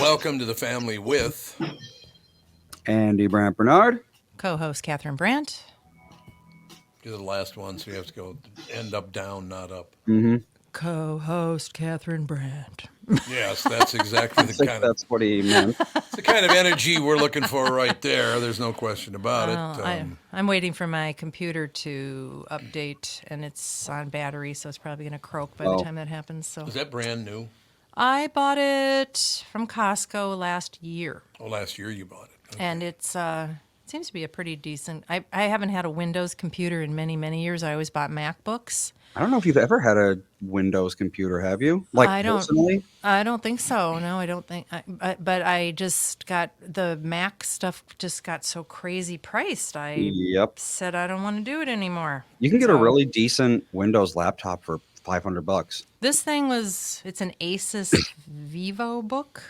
welcome to the family with. Andy Brandt Bernard. Co-host Catherine Brandt. You're the last one, so you have to go end up down, not up. Mm-hmm. Co-host Catherine Brandt. Yes, that's exactly I the think kind of that's what he meant. it's the kind of energy we're looking for right there. There's no question about it. I'm waiting for my computer to update, and it's on battery, so it's probably going to croak by the time that happens. So Is that brand new? I bought it from Costco last year. Oh, last year you bought it. Okay. And it seems to be a pretty decent. I haven't had a Windows computer in many, many years. I always bought MacBooks. I don't know if you've ever had a Windows computer, have you? Personally? I don't think so. No, I don't think. But I just got the Mac stuff. Just got so crazy priced. I said I don't want to do it anymore. You can get a really decent Windows laptop for $500. This thing it's an Asus Vivo book.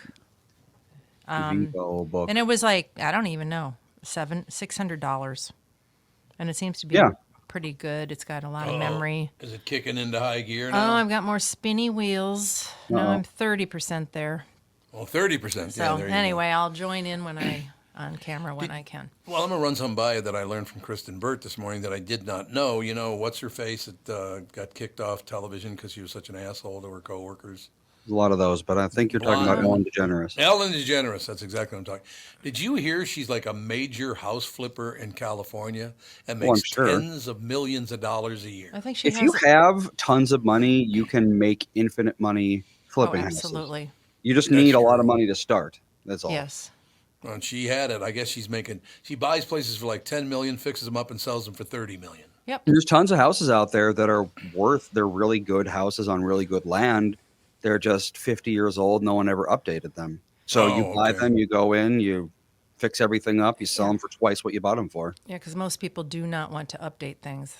Vivo book, and it was like I don't even know $600, and it seems to be pretty good. It's got a lot of memory. Is it kicking into high gear now? Oh, I've got more spinny wheels. Now I'm 30% there. Well, 30%. So anyway, I'll join in when on camera when I can. Well, I'm going to run some by you that I learned from Kristen Burt this morning that I did not know. You know, what's her face that got kicked off television because she was such an asshole to her coworkers? A lot of those, but I think you're talking about Ellen DeGeneres. Ellen DeGeneres, that's exactly what I'm talking. Did you hear she's like a major house flipper in California and makes tens of millions of dollars a year? I think if you have tons of money, you can make infinite money flipping houses. Absolutely. You just need a lot of money to start. That's all. Yes. Well, and she had it. I guess she buys places for like 10 million, fixes them up and sells them for 30 million. Yep. And there's tons of houses out there that are they're really good houses on really good land. They're just 50 years old. No one ever updated them. So you buy them, you go in, you fix everything up, you sell them for twice what you bought them for. Yeah, because most people do not want to update things.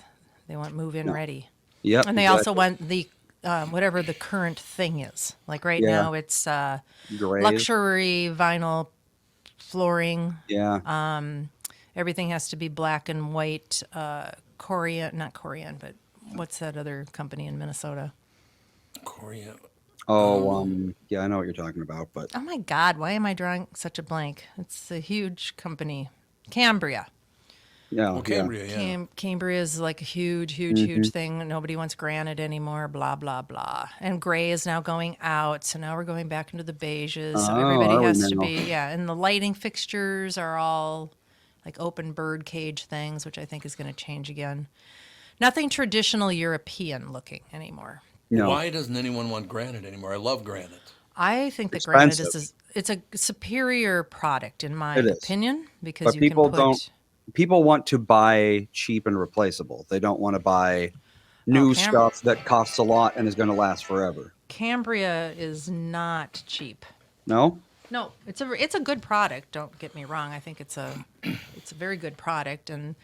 They want move-in ready. Yeah. And they also want the whatever the current thing is. Like right now, it's luxury vinyl flooring. Yeah. Everything has to be black and white. Not Corian, but what's that other company in Minnesota? Corian. Oh, yeah, I know what you're talking about, but oh my God, why am I drawing such a blank? It's a huge company, Cambria. Yeah, well, Cambria, yeah. Cambria is like a huge thing. Nobody wants granite anymore. Blah blah blah. And gray is now going out, so now we're going back into the beiges. So everybody has to be and the lighting fixtures are all like open bird cage things, which I think is going to change again. Nothing traditional European looking anymore. No. Why doesn't anyone want granite anymore? I love granite. I think that granite it's a superior product in my opinion because people want to buy cheap and replaceable. They don't want to buy new stuff that costs a lot and is going to last forever. Cambria is not cheap. No? No, it's a good product. Don't get me wrong. I think it's a very good product, and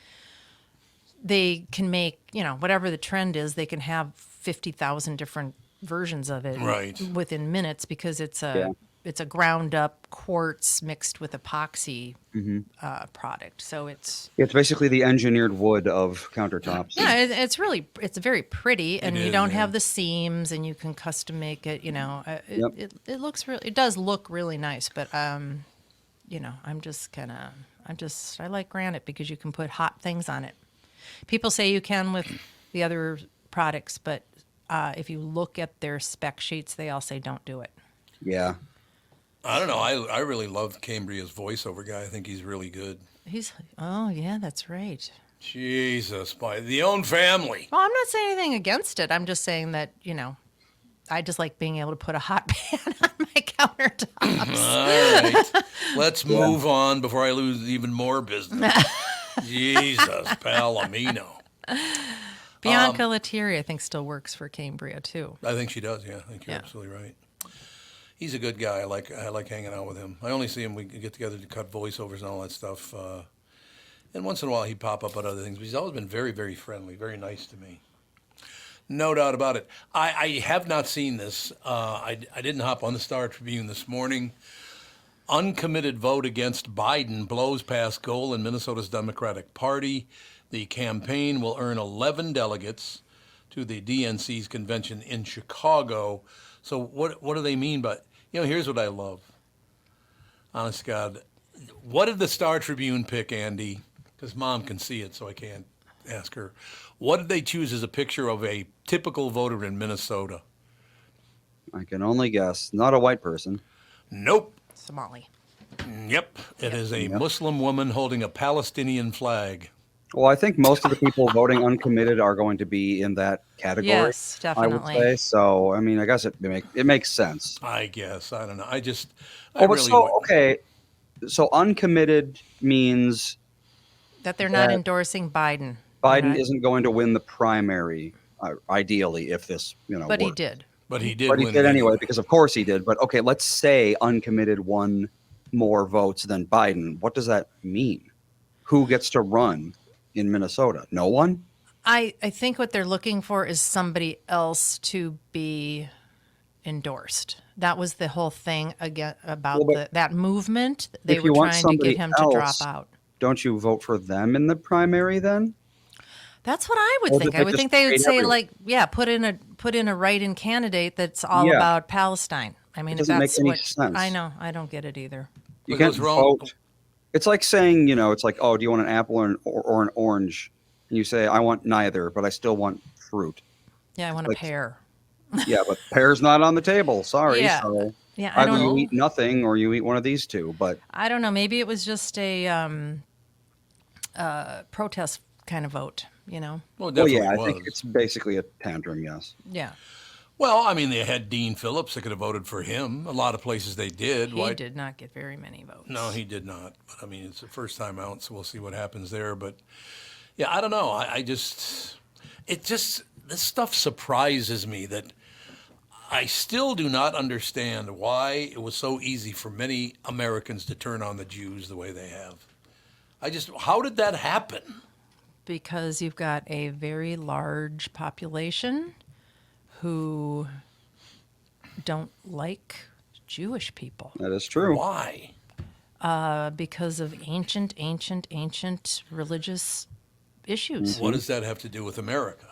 they can make whatever the trend is. They can have 50,000 different versions of it within minutes because it's a ground up quartz mixed with epoxy product. So it's basically the engineered wood of countertops. Yeah, it's very pretty, and you don't have the seams, and you can custom make it. It does look really nice, but I like granite because you can put hot things on it. People say you can with the other products, but if you look at their spec sheets, they all say don't do it. Yeah. I don't know. I really love Cambria's voiceover guy. I think he's really good. That's right. Jesus, by the own family. Well, I'm not saying anything against it. I'm just saying that, I just like being able to put a hot pan on my countertops. All right. Let's move on before I lose even more business. Jesus, Palomino. Bianca Lettieri, I think, still works for Cambria, too. I think she does, yeah. I think you're absolutely right. He's a good guy. I like hanging out with him. I only see him, we get together to cut voiceovers and all that stuff. And once in a while he'd pop up on other things. But he's always been very, very friendly, very nice to me. No doubt about it. I have not seen this. I didn't hop on the Star Tribune this morning. Uncommitted vote against Biden blows past goal in Minnesota's Democratic Party. The campaign will earn 11 delegates to the DNC's convention in Chicago. So what do they mean by, here's what I love. Honest to God, what did the Star Tribune pick, Andy? Because Mom can see it, so I can't ask her. What did they choose as a picture of a typical voter in Minnesota? I can only guess. Not a white person. Nope. Somali. Yep. It is a Yep. Muslim woman holding a Palestinian flag. Well, I think most of the people voting uncommitted are going to be in that category. Yes, I would definitely. say. So, I mean, I guess it makes sense. I guess. I don't know. I Oh, but really so would. okay. So uncommitted means That they're not that endorsing Biden. They're Biden not, isn't going to win the primary, ideally, if this but he works. did. But he did But he win did it anyway, because of course he did. But okay, let's say uncommitted won more votes than Biden. What does that mean? Who gets to run in Minnesota? No one? I think what they're looking for is somebody else to be endorsed. That was the whole thing again about Well, but that movement. They if were you want trying to get somebody him to drop else, out. don't you vote for them in the primary then? That's what I would Or think. did I they would just think they would hate say everyone? like, yeah, put in a write-in candidate that's all Yeah, about Palestine. I mean, it if doesn't make that's any what I sense. know, I don't get it either. You What can't goes wrong? vote. It's like saying, it's like, oh, do you want an apple or an orange? And you say, I want neither, but I still want fruit. Yeah, I want a Like, pair. yeah, but pear's not on the table. Sorry. Yeah, So yeah. I I either don't. you know. eat nothing or you eat one of these two. But I don't know. Maybe it was just a protest kind of vote. You know? Well, it well, definitely yeah, I think was. it's basically a tantrum. Yes. Yeah. Well, I mean, they had Dean Phillips. They could have voted for him. A lot of places they did. He Why? did not get very many votes. No, he did not. But I mean, it's the first time out, so we'll see what happens there. But yeah, I don't know. This stuff surprises me that I still do not understand why it was so easy for many Americans to turn on the Jews the way they have. How did that happen? Because you've got a very large population who don't like Jewish people That is true. Why? because of ancient religious issues. What does that have to do with America?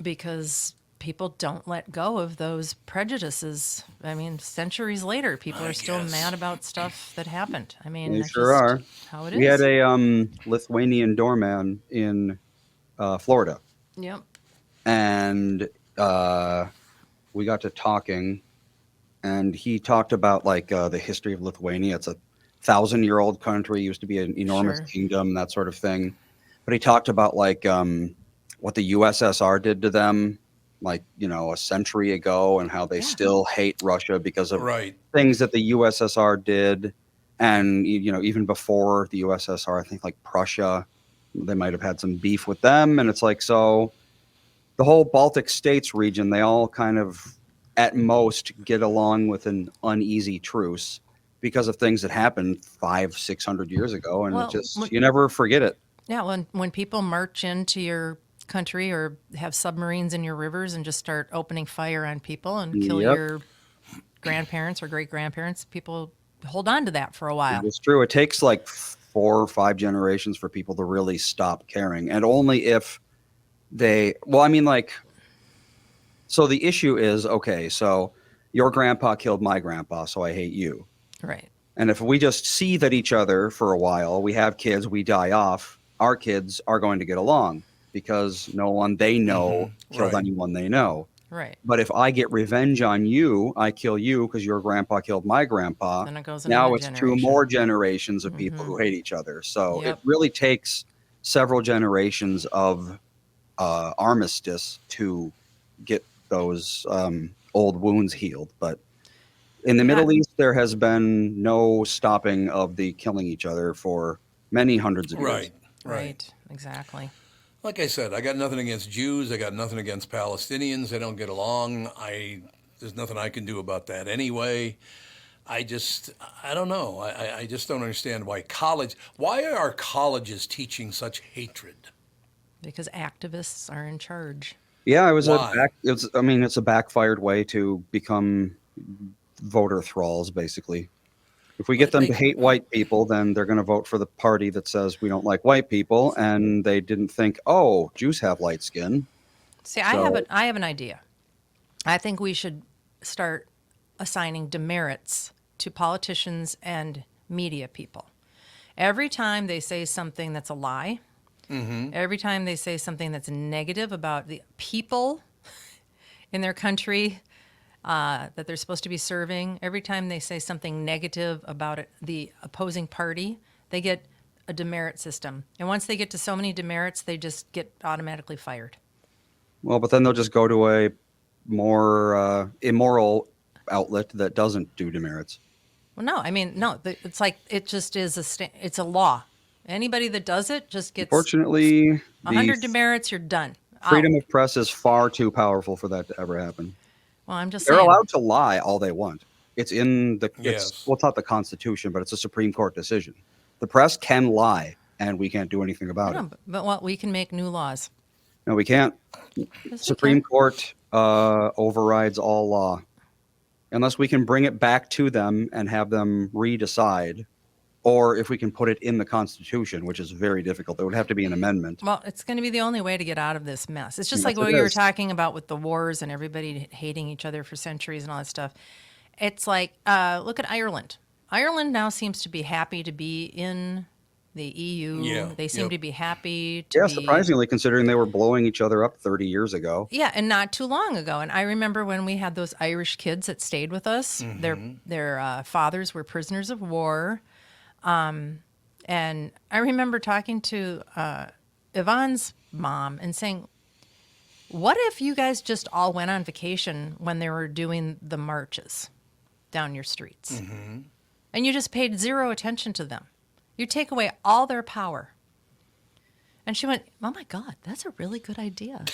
Because people don't let go of those prejudices. I mean, centuries later, people I are still guess. mad about stuff that happened. I mean, They that's sure just are. how it We had is. a Lithuanian doorman in Florida, Yep. and we got to talking, and he talked about like the history of Lithuania. It's a 1,000-year-old country, used to be an enormous Sure. kingdom, that sort of thing. But he talked about like what the USSR did to them, like a century ago, and how they Yeah. still hate Russia because of Right. things that the USSR did, and even before the USSR, I think like Prussia, they might have had some beef with them, and it's like so. The whole Baltic states region, they all kind of, at most, get along with an uneasy truce because of things that happened 500-600 years ago, and it Well, just you never forget it. yeah, when people march into your country or have submarines in your rivers and just start opening fire on people and kill Yep, your grandparents or great grandparents, people hold on to that for a while. it's true. It takes like 4 or 5 generations for people to really stop caring, and only if well, I mean, like, so the issue is, okay, so your grandpa killed my grandpa, so I hate you. Right. And if we just seethe at each other for a while, we have kids, we die off, our kids are going to get along because no one they know killed Right. anyone they know. Right. But if I get revenge on you, I kill you because your grandpa killed my grandpa. Then it goes Now another it's 2 generation. more generations of people who hate each other. So it Yep. really takes several generations of armistice to get those old wounds healed. But in the Yeah. Middle East, there has been no stopping of the killing each other for many hundreds of years. Right. Right. Right. Exactly. Like I said, I got nothing against Jews. I got nothing against Palestinians. They don't get along. There's nothing I can do about that anyway. I don't know. I just don't understand why are colleges teaching such hatred? Because activists are in charge. Yeah, Why? it's a backfired way to become voter thralls, basically. If we get them to hate white people, then they're going to vote for the party that says we don't like white people, and they didn't think, oh, Jews have light skin. See, So I have an idea. I think we should start assigning demerits to politicians and media people. Every time they say something that's a lie, every time they say something that's negative about the people in their country that they're supposed to be serving, every time they say something negative about the opposing party, they get a demerit system. And once they get to so many demerits, they just get automatically fired. Well, but then they'll just go to a more immoral outlet that doesn't do demerits. Well, no, I mean, no, it's like it just is it's a law. Anybody that does it just gets Fortunately, 100 demerits, you're done. freedom Out. of press is far too powerful for that to ever happen. Well, I'm just They're saying. allowed to lie all they want. It's in the Yes. well, it's not the Constitution, but it's a Supreme Court decision. The press can lie, and we can't do anything about it. But what we can make new laws. No, we can't. Yes, we Supreme can. Court overrides all law. Unless we can bring it back to them and have them redecide, or if we can put it in the Constitution, which is very difficult. There would have to be an amendment. Well, it's going to be the only way to get out of this mess. It's just Yes, like what it you were is. talking about with the wars and everybody hating each other for centuries and all that stuff. It's like, look at Ireland. Ireland now seems to be happy to be in the EU. Yeah, They seem yep. to be happy to Yeah, be... surprisingly, considering they were blowing each other up 30 years ago. Yeah, and not too long ago. And I remember when we had those Irish kids that stayed with us. Their fathers were prisoners of war. And I remember talking to Yvonne's mom and saying, what if you guys just all went on vacation when they were doing the marches down your streets? And you just paid zero attention to them. You take away all their power. And she went, oh my God, that's a really good idea.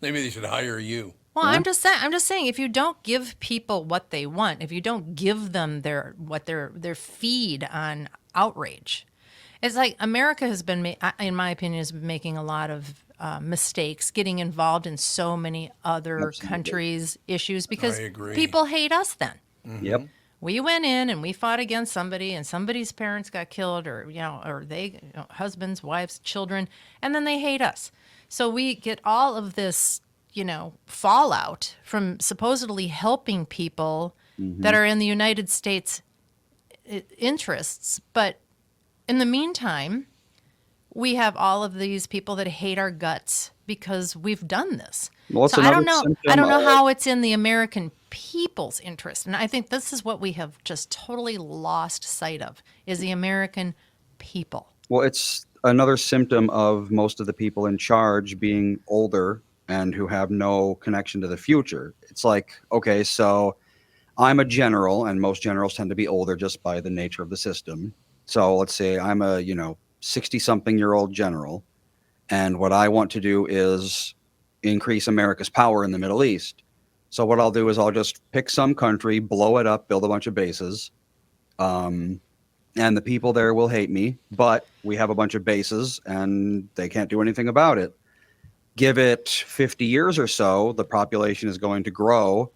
Maybe they should hire you. Well, I'm just saying, if you don't give people what they want, if you don't give them their feed on outrage, it's like America has been, in my opinion, has been making a lot of mistakes, getting involved in so many other countries' issues because I agree. people hate us. Then Yep. we went in and we fought against somebody, and somebody's parents got killed, or they, husbands, wives, children, and then they hate us. So we get all of this, fallout from supposedly helping people that are in the United States interests. But in the meantime, we have all of these people that hate our guts because we've done this. Well, it's so I don't another know. I don't know symptom how it's in the American people's interest. And I think this is what we have just totally lost sight of, is the American people. Well, it's another symptom of most of the people in charge being older and who have no connection to the future. It's like, okay, so I'm a general, and most generals tend to be older just by the nature of the system. So let's say I'm a, 60-something-year-old general, and what I want to do is increase America's power in the Middle East. So what I'll do is I'll just pick some country, blow it up, build a bunch of bases, and the people there will hate me, but we have a bunch of bases, and they can't do anything about it. Give it 50 years or so, the population is going to grow,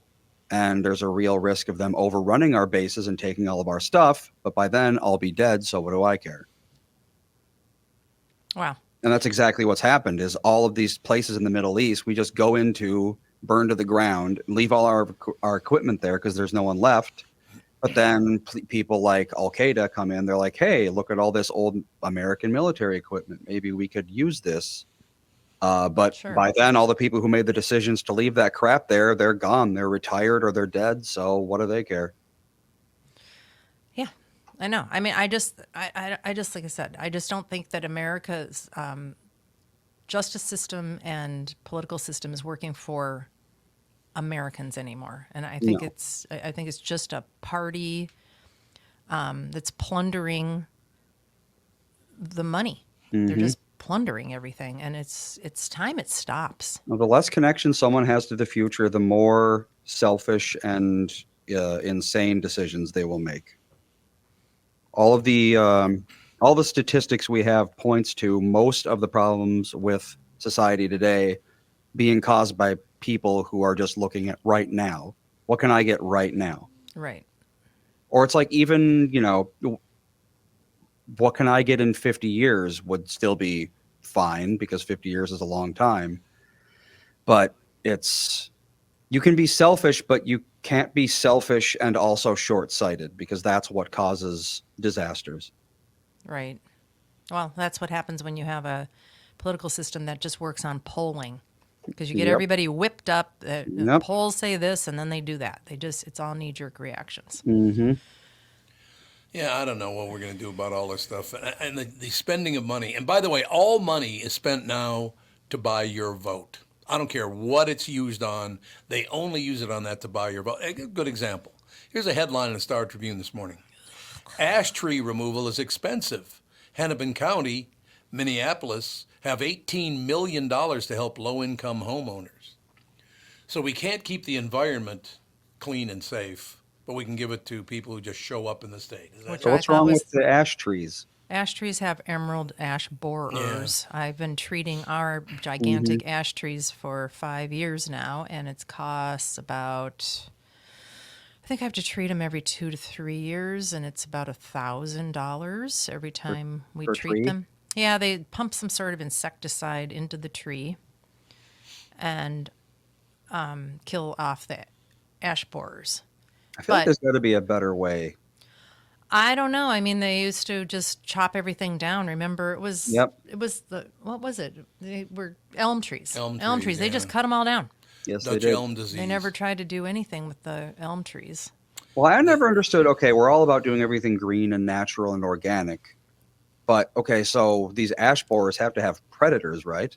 and there's a real risk of them overrunning our bases and taking all of our stuff. But by then, I'll be dead, so what do I care? Wow. And that's exactly what's happened, is all of these places in the Middle East, we just go into, burn to the ground, leave all our equipment there because there's no one left. But then people like Al-Qaeda come in. They're like, hey, look at all this old American military equipment. Maybe we could use this. But Sure. By then, all the people who made the decisions to leave that crap there, they're gone. They're retired or they're dead. So what do they care? Yeah, I know. I mean, I just, like I said, I just don't think that America's justice system and political system is working for Americans anymore. And I think No. I think it's just a party that's plundering the money. They're just plundering everything, and it's time it stops. Well, the less connection someone has to the future, the more selfish and insane decisions they will make. All the statistics we have points to most of the problems with society today being caused by people who are just looking at right now. What can I get right now? Right. Or it's like, even, what can I get in 50 years would still be fine, because 50 years is a long time. But you can be selfish, but you can't be selfish and also short-sighted, because that's what causes disasters. Right. Well, that's what happens when you have a political system that just works on polling, because you get Yep. everybody whipped up. Yep. Polls say this, and then they do that. It's all knee-jerk reactions. Mm-hmm. Yeah, I don't know what we're going to do about all this stuff. And the spending of money. And by the way, all money is spent now to buy your vote. I don't care what it's used on. They only use it on that to buy your vote. A good example. Here's a headline in the Star Tribune this morning. Ash tree removal is expensive. Hennepin County, Minneapolis, have $18 million to help low-income homeowners. So we can't keep the environment clean and safe, but we can give it to people who just show up in the state. Is that Which So I what's thought wrong was- with the ash trees? Ash trees have emerald ash borers. I've been treating our gigantic ash trees for 5 years now, and it's costs about, I think I have to treat them every 2 to 3 years, and it's about $1,000 every time we per treat tree? them. Yeah, they pump some sort of insecticide into the tree and kill off the ash borers. I feel like But- there's got to be a better way. I don't know. I mean, they used to just chop everything down. Remember, it was Yep. it was what was it? They were elm trees. Elm trees. trees, They yeah. just cut them all down. Yes, they Dutch did. elm disease. They never tried to do anything with the elm trees. Well, I never understood. Okay, we're all about doing everything green and natural and organic, but okay, so these ash borers have to have predators, right?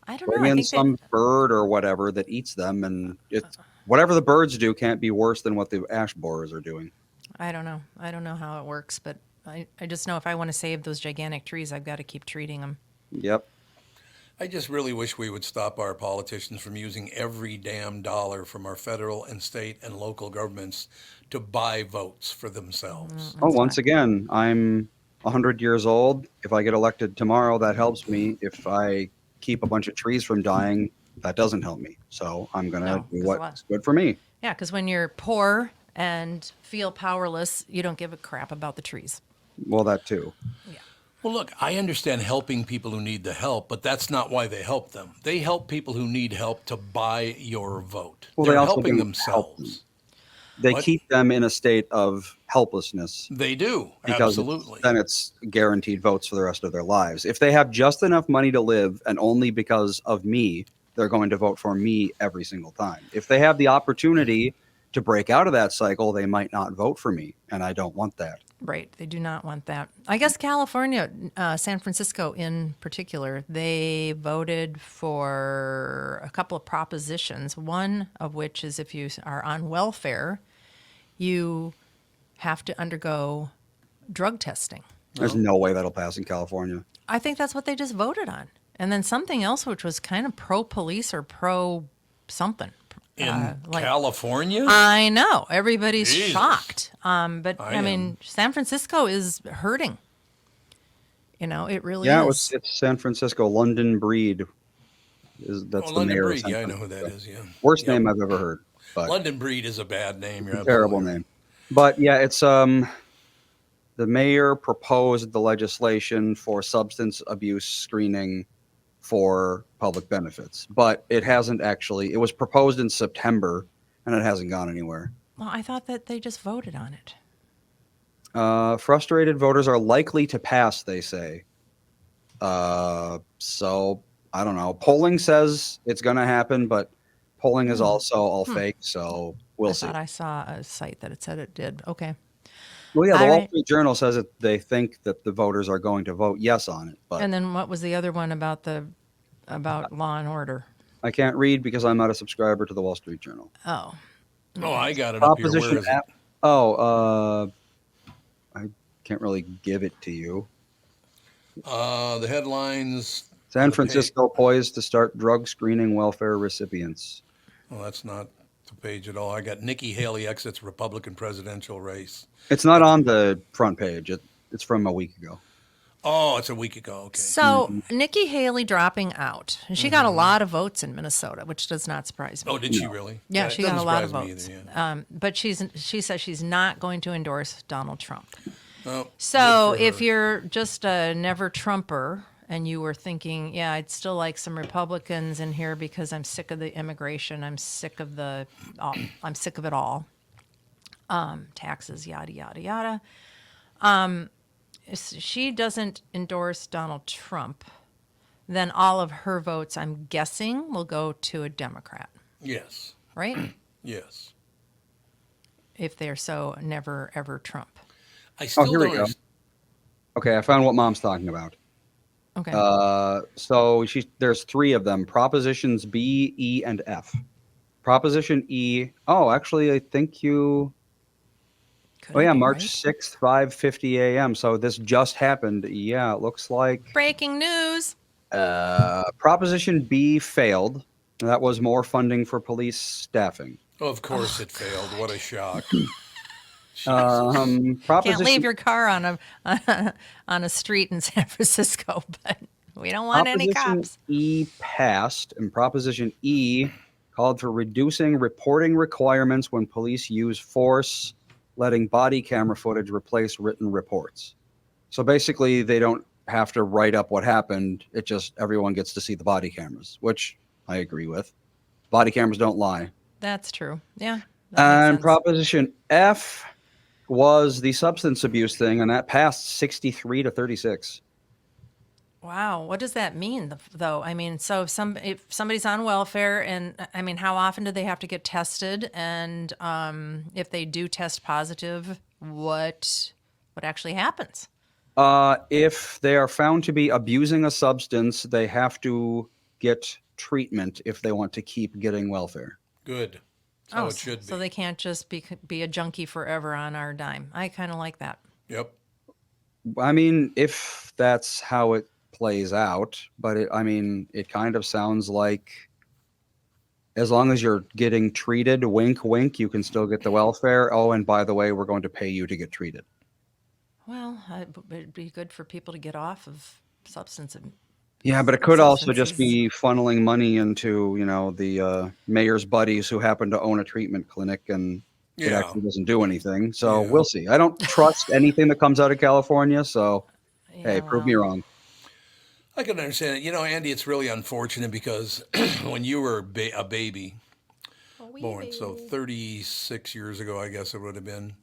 I don't know. Bring I in think some bird or whatever that eats them, and it's whatever the birds do can't be worse than what the ash borers are doing. I don't know. I don't know how it works, but I just know if I want to save those gigantic trees, I've got to keep treating them. Yep. I just really wish we would stop our politicians from using every damn dollar from our federal and state and local governments to buy votes for themselves. Oh, once again, I'm 100 years old. If I get elected tomorrow, that helps me. If I keep a bunch of trees from dying, that doesn't help me. So I'm going to No, do 'cause what's good for me. Yeah, because when you're poor and feel powerless, you don't give a crap about the trees. Well, that too. Well, look, I understand helping people who need the help, but that's not why they help them. They help people who need help to buy your vote. Well, They're they also helping don't help themselves. They What? keep them in a state of helplessness. They do, Because absolutely. then it's guaranteed votes for the rest of their lives. If they have just enough money to live, and only because of me, they're going to vote for me every single time. If they have the opportunity to break out of that cycle, they might not vote for me, and I don't want that. Right. They do not want that. I guess California, San Francisco in particular, they voted for a couple of propositions, one of which is if you are on welfare, you have to undergo drug testing. There's no way that'll pass in California. I think that's what they just voted on. And then something else which was kind of pro-police or pro-something. In like- California? I know. Everybody's Jesus. shocked. But I I mean, am. San Francisco is hurting. You know, it really Yeah, is. it's San Francisco. London Breed that's the London mayor. of Breed, San yeah, I know who that Francisco. is, yeah. Worst Yep. name I've ever heard. But London Breed is a bad name. You're terrible absolutely right. name. But yeah, it's the mayor proposed the legislation for substance abuse screening for public benefits, but it hasn't actually. It was proposed in September, and it hasn't gone anywhere. Well, I thought that they just voted on it. Frustrated voters are likely to pass, they say. So I don't know. Polling says it's going to happen, but polling is also all fake. So we'll I see. thought I saw a site that it said it did. Okay. Well, yeah, the All Wall right. Street Journal says that they think that the voters are going to vote yes on it, but And then what was the other one about Law and Order? I can't read because I'm not a subscriber to the Wall Street Journal. Oh, Oh, I got it up here. Where Proposition is it? app. Oh, I can't really give it to you. The headlines. San the Francisco poised to start drug screening welfare recipients. Well, that's not the page at all. I got Nikki Haley exits Republican presidential race. It's not on the front page. It's from a week ago. Oh, it's a week ago. Okay. so Nikki Haley dropping out. And she got a lot of votes in Minnesota, which does not surprise me. Oh, did she really? Yeah, it she got a doesn't lot of surprise me votes. either, yeah. But she says she's not going to endorse Donald Trump. Oh, So good for if her. you're just a never Trumper and you were thinking, yeah, I'd still like some Republicans in here because I'm sick of the immigration. I'm sick of I'm sick of it all. Taxes, yada, yada, yada. She doesn't endorse Donald Trump, then all of her votes, I'm guessing, will go to a Democrat, Yes. right? Yes. If they're so never, ever Trump. I still here we don't go. Okay, I found what Mom's talking about. Okay. So there's three of them: Propositions B, E, and F. Proposition E. Oh, actually, I think you. Could Oh I yeah, be March right? 6th, 5:50 a.m. So this just happened. Yeah, it looks like Breaking news. Proposition B failed. That was more funding for police staffing. Of course Oh, it failed. What a God. shock. Jesus. Can't Proposition leave your car on a street in San Francisco, but we don't want any Proposition cops. E passed, and Proposition E called for reducing reporting requirements when police use force, letting body camera footage replace written reports. So basically, they don't have to write up what happened. It just everyone gets to see the body cameras, which I agree with. Body cameras don't lie. That's true. Yeah, that makes And sense. Proposition F was the substance abuse thing, and that passed 63 to 36. Wow, what does that mean, though? I mean, so if somebody's on welfare, and I mean, how often do they have to get tested? And if they do test positive, what actually happens? If they are found to be abusing a substance, they have to get treatment if they want to keep getting welfare. Good. That's how it should So be. they can't just be a junkie forever on our dime. I kind of like that. Yep. I mean, if that's how it plays out, but it kind of sounds like as long as you're getting treated, wink, wink, you can still get the welfare. Oh, and by the way, we're going to pay you to get treated. Well, it'd be good for people to get off of Yeah, but it could also just substances. be funneling money into, the mayor's buddies who happen to own a treatment clinic, and it Yeah. actually doesn't do anything. So Yeah. we'll see. I don't trust anything that comes out of California. So, hey, Yeah, prove me well, wrong. I can understand it. You know, Andy, it's really unfortunate because when you were a baby, born, so 36 years ago, I guess it would have been,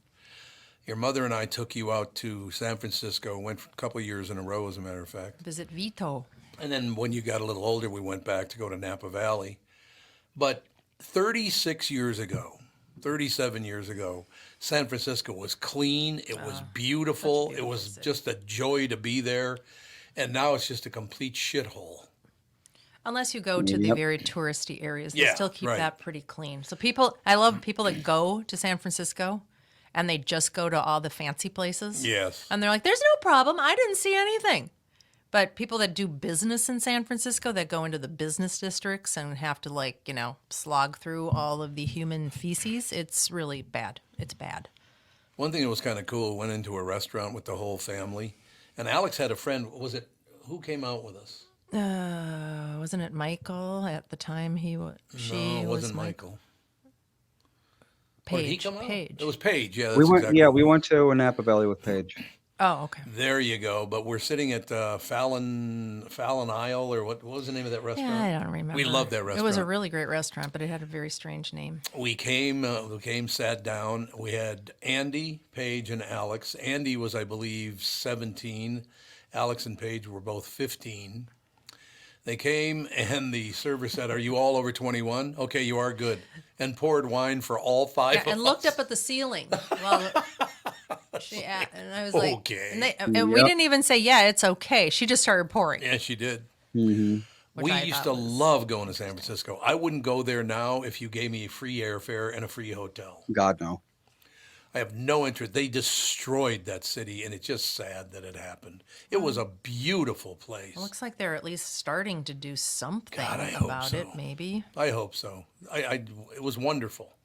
your mother and I took you out to San Francisco, went for a couple of years in a row, as a matter of fact. visit Vito. And then when you got a little older, we went back to go to Napa Valley. But 36 years ago, 37 years ago, San Francisco was clean. It was beautiful. It beautiful was city. just a joy to be there. And now it's just a complete shithole. Unless you go to the Yep. very touristy areas, they Yeah, still keep right. that pretty clean. So I love people that go to San Francisco and they just go to all the fancy places. Yes. And they're like, there's no problem. I didn't see anything. But people that do business in San Francisco that go into the business districts and have to slog through all of the human feces, it's really bad. It's bad. One thing that was kind of cool, went into a restaurant with the whole family. And Alex had a friend, who came out with us? Wasn't it Michael at the time? No, it wasn't Michael. Or did he Paige. come out? Paige. It was Paige. Yeah, that's We went. exactly Yeah, what we it was. went to Napa Valley with Paige. Oh, okay. There you go. But we're sitting at Fallon Isle, or what was the name of that restaurant? Yeah, I don't remember. We loved that It was a restaurant. really great restaurant, but it had a very strange name. We came, sat down. We had Andy, Paige, and Alex. Andy was, I believe, 17. Alex and Paige were both 15. They came, and the server said, "Are you all over 21? Okay, you are good," and poured wine for all five of us. And looked up at the ceiling. Well, and I was like, Okay. and we Yep. didn't even say, yeah, it's okay. She just started pouring. Yeah, she did. which We I used thought to was- love going to San Francisco. I wouldn't go there now if you gave me free airfare and a free hotel. God no. I have no interest. They destroyed that city, and it's just sad that it happened. It was a beautiful place. It looks like they're at least starting to do something God, I hope about it, so. maybe. I hope so. It was wonderful.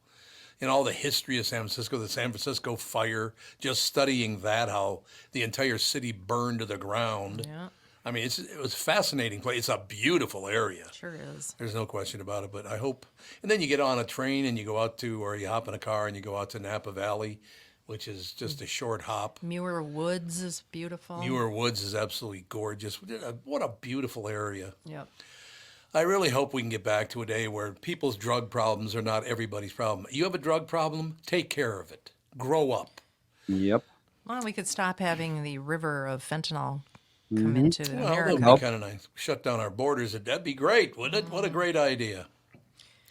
And all the history of San Francisco, the San Francisco fire, just studying that, how the entire city burned to the ground. Yeah, I mean, it was a fascinating place. It's a beautiful area. sure is. There's no question about it, but I hope. And then you get on a train and you go out to, or you hop in a car and you go out to Napa Valley. which is just a short hop. Muir Woods is beautiful. Muir Woods is absolutely gorgeous. What a beautiful area. Yep. I really hope we can get back to a day where people's drug problems are not everybody's problem. You have a drug problem, take care of it. Grow up. Yep. Well, we could stop having the river of fentanyl come into Well, America. that would be kind of nice. Shut down our borders. That'd be great, wouldn't it? What a great idea.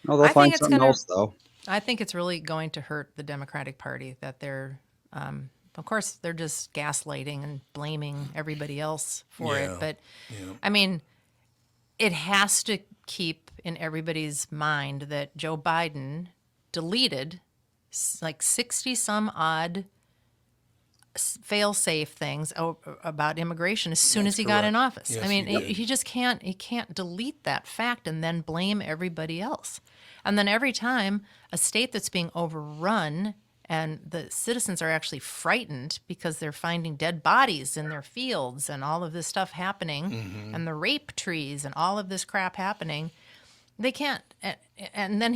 Oh, they'll I find think it's something gonna- else, though. I think it's really going to hurt the Democratic Party that they're, of course, they're just gaslighting and blaming everybody else for Yeah, it. But yeah. I mean, it has to keep in everybody's mind that Joe Biden deleted like 60 some odd fail-safe things about immigration as soon as he got in correct. office. Yes, I mean, he did. he just can't delete that fact and then blame everybody else. And then every time a state that's being overrun and the citizens are actually frightened because they're finding dead bodies in their fields and all of this stuff happening and the rape trees and all of this crap happening, they can't. And then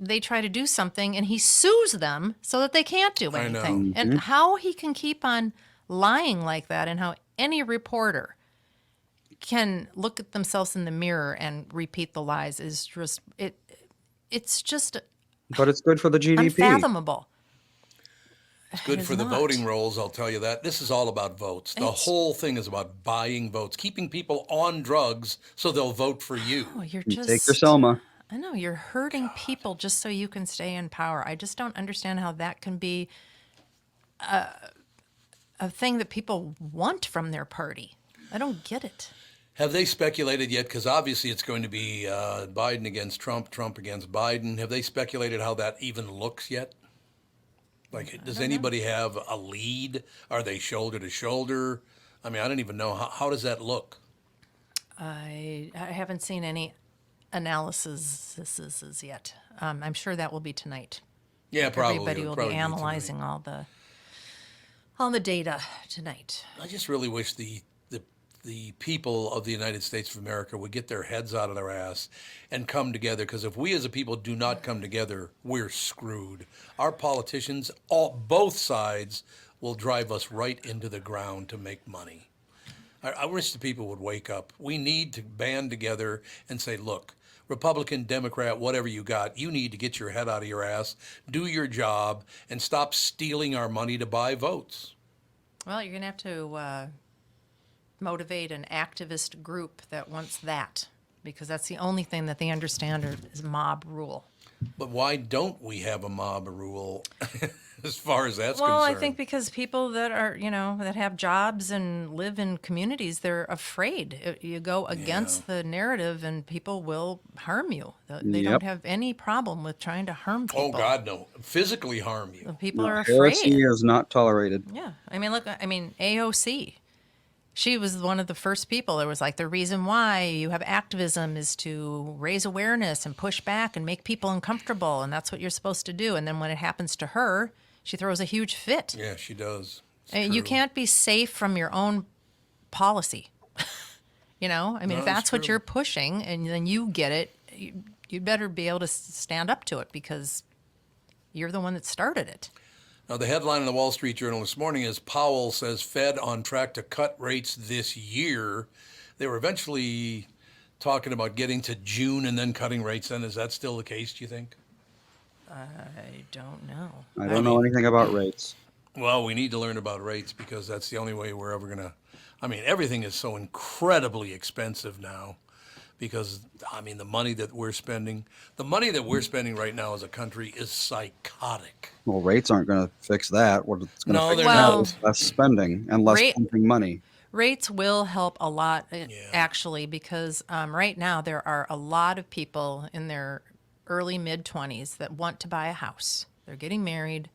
they try to do something and he sues them so that they can't do I know. anything. And how he can keep on lying like that and how any reporter can look at themselves in the mirror and repeat the lies is just it's just But it's good for the GDP. unfathomable. It's good It for is the not. voting rolls, I'll tell you that. This is all about votes. The It's- whole thing is about buying votes, keeping people on drugs so they'll vote for you. Oh, you're You just take your Selma. I know you're hurting people just so you can stay in power. I just don't understand how that can be a thing that people want from their party. I don't get it. Have they speculated yet? Because obviously it's going to be Biden against Trump, Trump against Biden. Have they speculated how that even looks yet? Like, does anybody have a lead? Are they shoulder to shoulder? I mean, I don't even know. How does that look? I haven't seen any analysis yet. I'm sure that will be tonight. Yeah, probably. Everybody It'll will probably be tonight. analyzing all the data tonight. I just really wish the people of the United States of America would get their heads out of their ass and come together. Because if we as a people do not come together, we're screwed. Our politicians, both sides, will drive us right into the ground to make money. I wish the people would wake up. We need to band together and say, look, Republican, Democrat, whatever you got, you need to get your head out of your ass, do your job, and stop stealing our money to buy votes. Well, you're going to have to motivate an activist group that wants that, because that's the only thing that they understand is mob rule. But why don't we have a mob rule as far as that's Well, concerned? I think because people that are, that have jobs and live in communities, they're afraid. You go against the narrative and people will harm you. They Yep. don't have any problem with trying to harm people. Oh, God, no. Physically harm you. People are Heresy afraid. is not tolerated. Yeah. Look, AOC. She was one of the first people that was like, the reason why you have activism is to raise awareness and push back and make people uncomfortable, and that's what you're supposed to do. And then when it happens to her, she throws a huge fit. Yeah, she does. It's You true. can't be safe from your own policy. No, if it's that's what true. you're pushing and then you get it, you better be able to stand up to it because you're the one that started it. Now, the headline in the Wall Street Journal this morning is Powell says Fed on track to cut rates this year. They were eventually talking about getting to June and then cutting rates then. Is that still the case, do you think? I don't know. I don't know anything about rates. Well, we need to learn about rates because that's the only way we're ever going to. Everything is so incredibly expensive now because, the money that we're spending right now as a country is psychotic. Well, rates aren't going to fix that. What it's going to No, fix they're that not. is less spending and less Rate- pumping money. Rates will help a lot, actually, because right now there are a lot of people in their early mid-20s that want to buy a house. They're getting married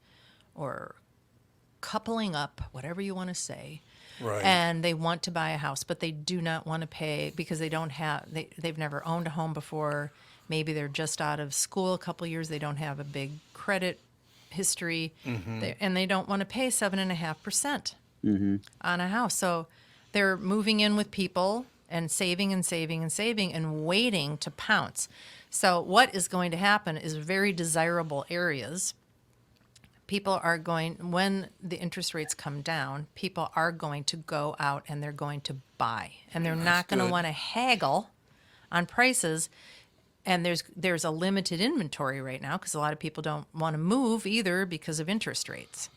or coupling up, whatever you want to say. Right. And they want to buy a house, but they do not want to pay because they've never owned a home before. Maybe they're just out of school a couple years. They don't have a big credit history, and they don't want to pay 7.5% on a house. So they're moving in with people and saving and saving and saving and waiting to pounce. So what is going to happen is very desirable areas. people are going, when the interest rates come down, people are going to go out and they're going to buy. And they're not going to good. want to haggle on prices. And there's a limited inventory right now because a lot of people don't want to move either because of interest rates.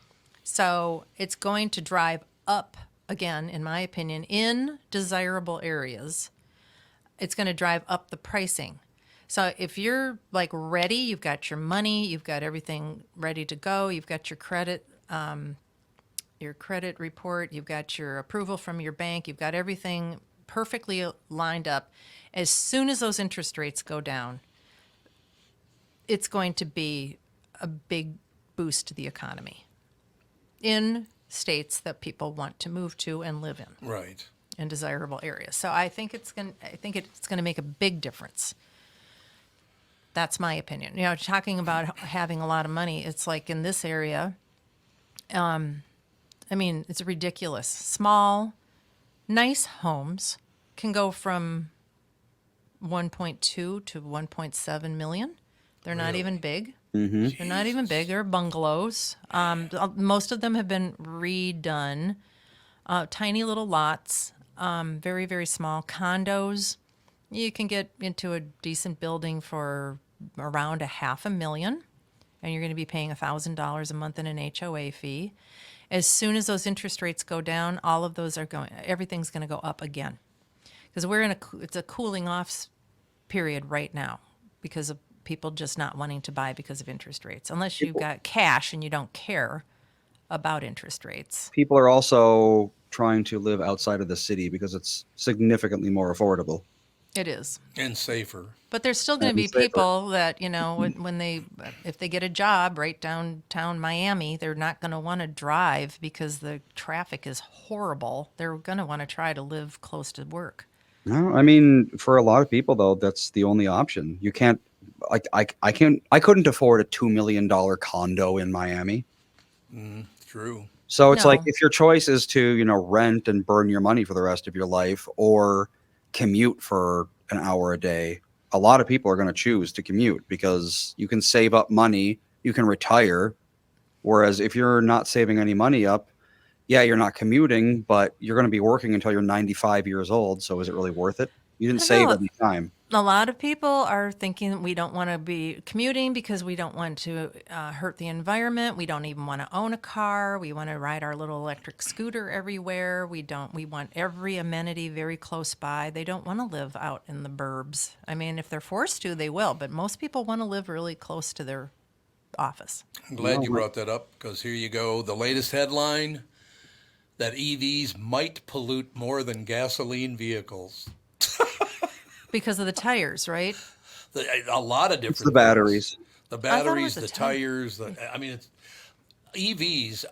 So it's going to drive up again, in my opinion, in desirable areas. It's going to drive up the pricing. So if you're like ready, you've got your money, you've got everything ready to go, you've got your credit report, you've got your approval from your bank, you've got everything perfectly lined up. As soon as those interest rates go down, it's going to be a big boost to the economy in states that people want to move to and live in. Right. In desirable areas. So I think it's going to make a big difference. That's my opinion. You know, talking about having a lot of money, it's like in this area, I mean, it's ridiculous. Small, nice homes can go from 1.2 to 1.7 million. They're not even big. They're not even big. They're bungalows. Most of them have been redone. Tiny little lots, very, very small. Condos, you can get into a decent building for around $500,000, and you're going to be paying $1,000 a month in an HOA fee. As soon as those interest rates go down, all of those are everything's going to go up again. Because it's a cooling off period right now because of people just not wanting to buy because of interest rates. Unless you've got cash and you don't care about interest rates. People are also trying to live outside of the city because it's significantly more affordable. It is. And safer. But there's still going to be people that, you know, if they get a job right downtown Miami, they're not going to want to drive because the traffic is horrible. They're going to want to try to live close to work. No, I mean, for a lot of people though, that's the only option. You can't, like, I couldn't afford a $2 million condo in Miami. True. So it's like, No. if your choice is to, you know, rent and burn your money for the rest of your life or commute for an hour a day, a lot of people are going to choose to commute because you can save up money, you can retire. Whereas if you're not saving any money up, yeah, you're not commuting, but you're going to be working until you're 95 years old. So is it really worth it? You didn't save any time. A lot of people are thinking we don't want to be commuting because we don't want to hurt the environment. We don't even want to own a car. We want to ride our little electric scooter everywhere. We want every amenity very close by. They don't want to live out in the burbs. I mean, if they're forced to, they will. But most people want to live really close to their office. I'm glad you brought that up because here you go. The latest headline that EVs might pollute more than gasoline vehicles. Because of the tires, right? A lot of different It's the batteries. things. The I thought it batteries, was the the tires. EVs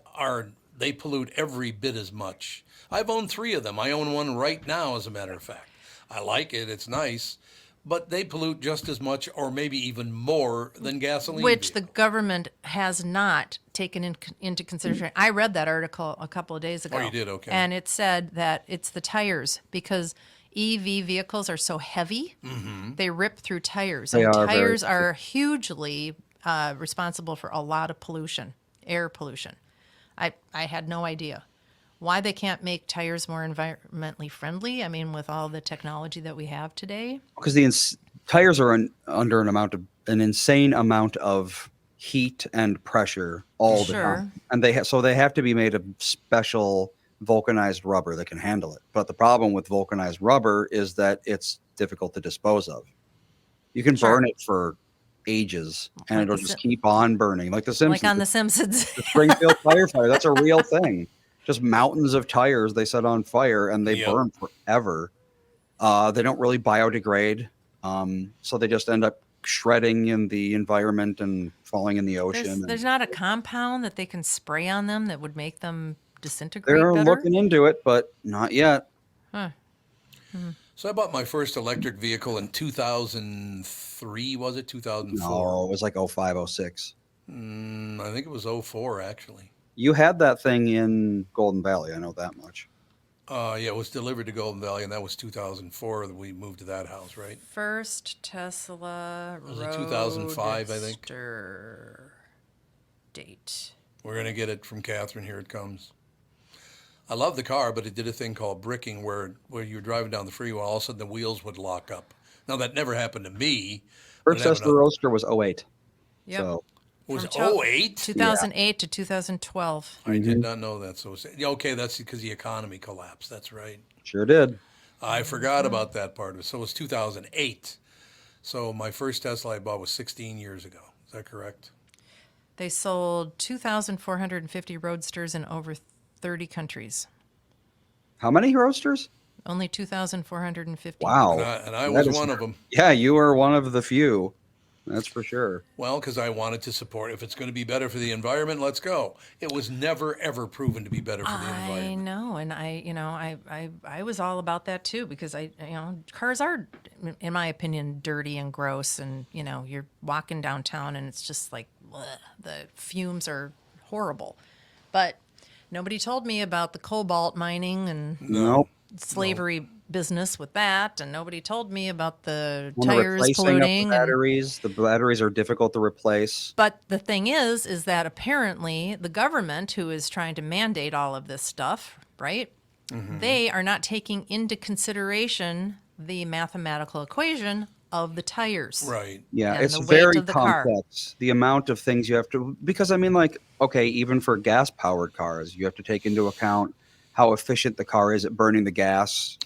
they pollute every bit as much. I've owned 3 of them. I own one right now, as a matter of fact. I like it. It's nice. But they pollute just as much or maybe even more than gasoline Which the vehicles. government has not taken into consideration. I read that article a couple of days ago. Oh, you did? Okay. And it said that it's the tires because EV vehicles are so heavy, they rip through tires. They And are very tires are hugely responsible for a lot of pollution, air pollution. I had no idea. Why they can't make tires more environmentally friendly? I mean, with all the technology that we have today. Because the tires are under an insane amount of heat and pressure all the time, and they have to be made of special vulcanized rubber that can handle it. But the problem with vulcanized rubber is that it's difficult to dispose of. You can burn it for ages, and Like it'll the just keep on burning, like The Simpsons. Like on The Simpsons. The Springfield tire fire, that's a real thing. Just mountains of tires they set on fire, and they burn forever. They don't really biodegrade, so they just end up shredding in the environment and falling in the ocean. There's not a compound that they can spray on them that would make them disintegrate They're better? looking into it, but not yet. Huh. So I bought my first electric vehicle in 2003, was it? 2004? No, it was like 05, 06. I think it was 04, actually. You had that thing in Golden Valley, I know that much. Yeah, it was delivered to Golden Valley, and that was 2004 that we moved to that house, right? First Tesla Was it 2005, I think? Roadster date. We're going to get it from Catherine. Here it comes. I love the car, but it did a thing called bricking where you were driving down the freeway, all of a sudden the wheels would lock up. Now, that never happened to me. First Tesla Roadster was 08. Yep. So It was From 08? 2008 to 2012. I did not know that. So, okay, that's because the economy collapsed. That's right. sure did. I forgot about that part of it. So it was 2008. So my first Tesla I bought was 16 years ago. Is that correct? They sold 2,450 Roadsters in over 30 countries. How many Roadsters? Only 2,450. Wow. And I was one of them. Yeah, you were one of the few. That's for sure. Well, because I wanted to support. If it's going to be better for the environment, let's go. It was never ever proven to be better for the I environment. know, and I was all about that too because cars are, in my opinion, dirty and gross, and you're walking downtown and it's just like bleh, the fumes are horrible, but nobody told me about the cobalt mining and Nope. slavery business with that, and nobody told me about the When tires replacing polluting. up the batteries are difficult to replace. But the thing is that apparently the government, who is trying to mandate all of this stuff, right? Mm-hmm. They are not taking into consideration the mathematical equation of the tires. Right. Yeah, And it's the weight very of the car. complex. The amount of things you have to, because I mean, like, okay, even for gas-powered cars, you have to take into account how efficient the car is at burning the gas,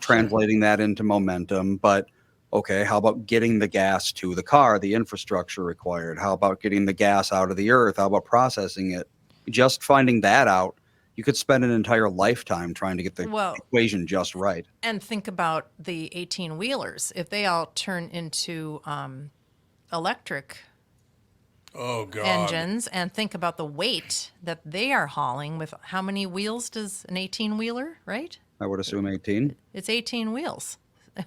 translating that into momentum. But okay, how about getting the gas to the car, the infrastructure required? How about getting the gas out of the earth? How about processing it? Just finding that out, you could spend an entire lifetime trying to get the equation just right. And think about the 18-wheelers. If they all turn into electric engines, and think about the weight that they are hauling with how many wheels does an 18-wheeler, right? I would assume 18. It's 18 wheels.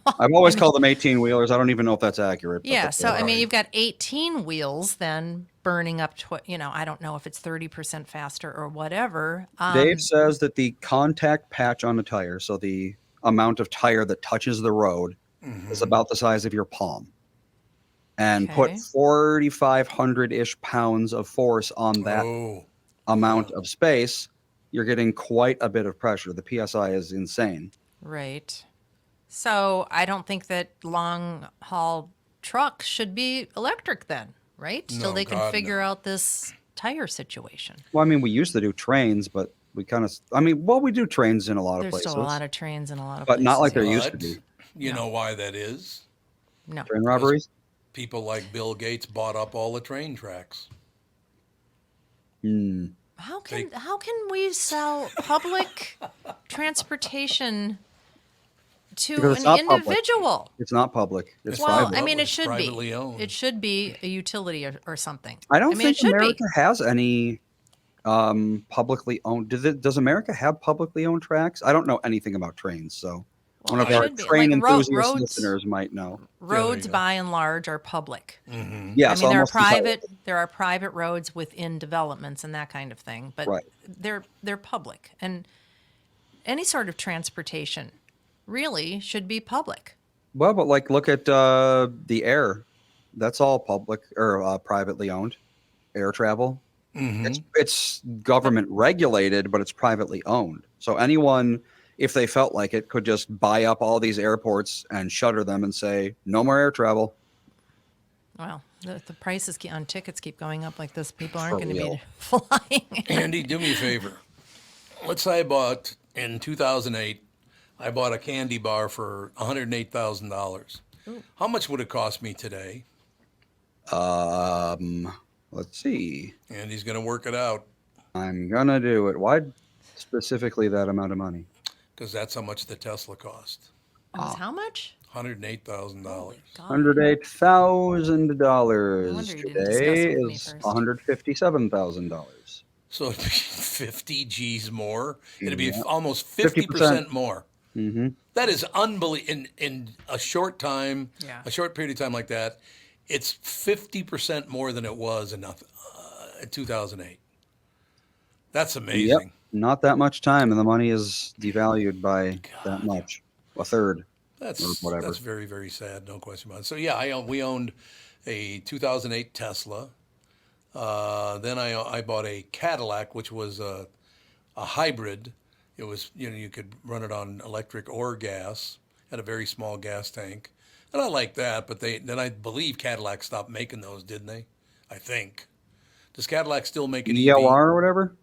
I've always called them 18-wheelers. I don't even know if that's accurate. Yeah, so I mean, you've got 18 wheels then burning up, I don't know if it's 30% faster or whatever. Dave says that the contact patch on the tire, so the amount of tire that touches the road, is about the size of your palm. And put 4,500-ish pounds of force on that amount of space, you're getting quite a bit of pressure. The PSI is insane. Right. So I don't think that long-haul trucks should be electric then, right? Till they can figure out this tire situation. Well, I mean, we used to do trains, but we kind of, we do trains in a lot of places. There's still a lot of trains in a lot of but places. Not like there used to be. You know why that is? No. Train robberies? People like Bill Gates bought up all the train tracks. How can we sell public transportation to an individual? Public. It's not public. It's well, private. I mean, it should privately be. Owned. It should be a utility or something. I don't think it America has any publicly owned. Does America have publicly owned tracks? I don't know anything about trains, so one of our train enthusiast listeners might know. Roads, by and large, are public. Mm-hmm. Yeah, I mean, there are private roads within developments and that kind of thing, but they're public, and any sort of transportation really should be public. Well, but look at the air. That's all public or privately owned. Air travel. Mm-hmm. It's government regulated, but it's privately owned. So anyone, if they felt like it, could just buy up all these airports and shutter them and say, no more air travel. Well, the prices on tickets keep going up like this. People aren't going to be flying. Andy, do me a favor. Let's say I bought, in 2008, I bought a candy bar for $108,000. How much would it cost me today? Let's see. Andy's going to work it out. I'm going to do it. Why specifically that amount of money? Because that's how much the Tesla cost. How much? $108,000. $108,000 today is $157,000. So it'd be 50 G's more. It'd be almost 50% more. Mm-hmm. That is unbelievable. In a short time, a short period of time like that, it's 50% more than it was in 2008. That's amazing. Yep. Not that much time, and the money is devalued by that much, a third. That's very, very sad, no question about it. So yeah, we owned a 2008 Tesla. Then I bought a Cadillac, which was a hybrid. It was, you could run it on electric or gas. Had a very small gas tank, and I liked that. But then I believe Cadillac stopped making those, didn't they? I think. Does Cadillac still make an EV? ELR or whatever.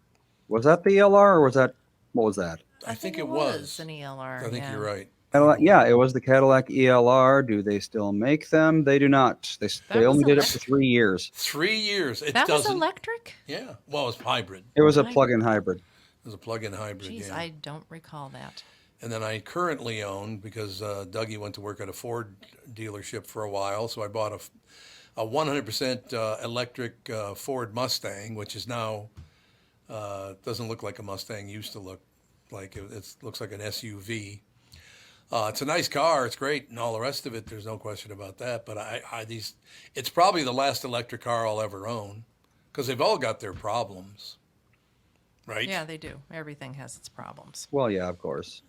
Was that the ELR or was that what was that? I think it was an ELR. I think yeah. you're right. Cadillac, yeah, it was the Cadillac ELR. Do they still make them? They do not. They only did it for 3 years. 3 years. It That was doesn't. electric? Yeah. Well, it's hybrid. It was a Hybrid. plug-in hybrid. It was a plug-in hybrid. Jeez, Yeah. I don't recall that. And then I currently own, because Dougie went to work at a Ford dealership for a while, so I bought a 100% electric Ford Mustang, which is now doesn't look like a Mustang used to look like. It looks like an SUV. It's a nice car. It's great, and all the rest of it. There's no question about that. But it's probably the last electric car I'll ever own, because they've all got their problems, right? Yeah, they do. Everything has its problems. Well, yeah, of course.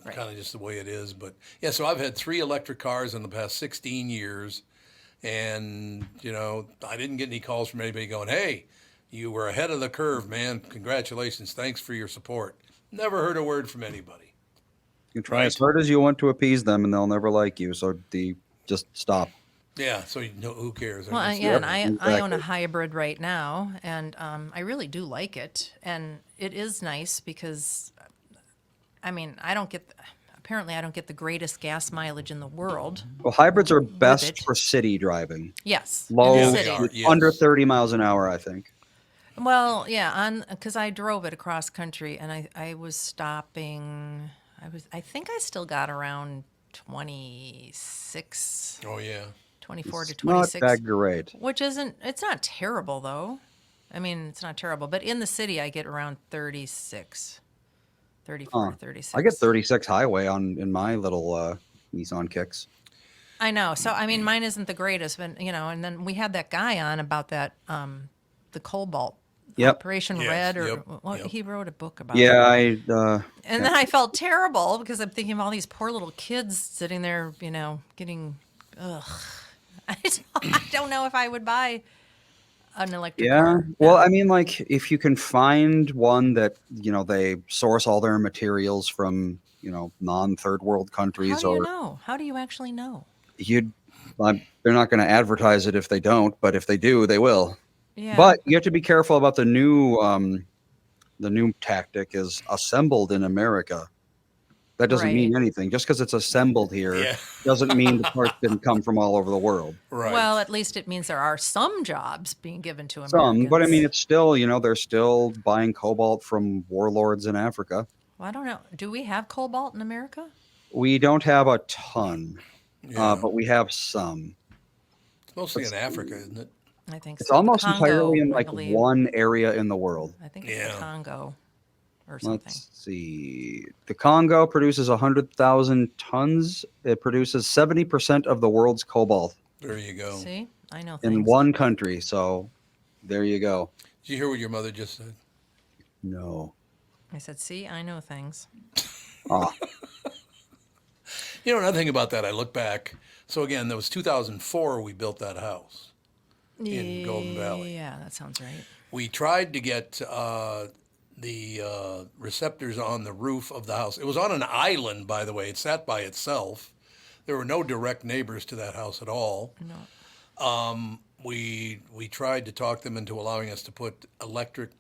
Right. Kind of just the way it is. But yeah, so I've had 3 electric cars in the past 16 years, and I didn't get any calls from anybody going, "Hey, you were ahead of the curve, man. Congratulations. Thanks for your support." Never heard a word from anybody. You can try as hard as you want to appease them, and they'll never like you. So just stop. Yeah, so who cares? Well, It's- yeah, and I own a exactly. hybrid right now, and I really do like it. And it is nice because, apparently I don't get the greatest gas mileage in the world. Well, hybrids are best it. for city driving. Yes. Low, in Yeah, the they city. are. Yes. under 30 miles an hour, I think. Well, yeah, because I drove it across country, and I was stopping. I think I still got around 26, Oh yeah. 24 to It's not 26, that great. which isn't. It's not terrible though. I mean, it's not terrible, but in the city I get around 36, 34 to 36. I get 36 highway in my little Nissan Kicks. I know. So I mean, mine isn't the greatest, but and then we had that guy on about that the cobalt. Yep. Operation Yes, Red, or yep, well, yep. he wrote a book about Yeah, it. And then I felt terrible because I'm thinking of all these poor little kids sitting there, getting, ugh. I don't know if I would buy an electric yeah. car. Well, No. I mean, like if you can find one that they source all their materials from non-third world How countries, do you or know? How do you actually know? they're not going to advertise it if they don't, but if they do, they will. Yeah. But you have to be careful about the new tactic is assembled in America. That doesn't mean Right. anything. Just because it's assembled here Yeah. doesn't mean the parts didn't come from all over the world. Right. Well, at least it means there are some jobs being given to Some, Americans. but I mean, it's still, they're still buying cobalt from warlords in Africa. Well, I don't know. Do we have cobalt in America? We don't have a ton, Yeah. but we have some. It's mostly in Africa, isn't it? I think It's so. The almost Congo, entirely in I like believe. one area in the world. I think it's Yeah. the Congo or something. Let's see. The Congo produces 100,000 tons. It produces 70% of the world's cobalt There you go. See, I know in things. one country. So there you go. Did you hear what your mother just said? No. I said, see, I know things. Ah, Another thing about that, I look back. So again, that was 2004 we built that house in Golden Valley. Yeah, that sounds right. We tried to get the receptors on the roof of the house. It was on an island, by the way. It sat by itself. There were no direct neighbors to that house at all. No. We tried to talk them into allowing us to put electric,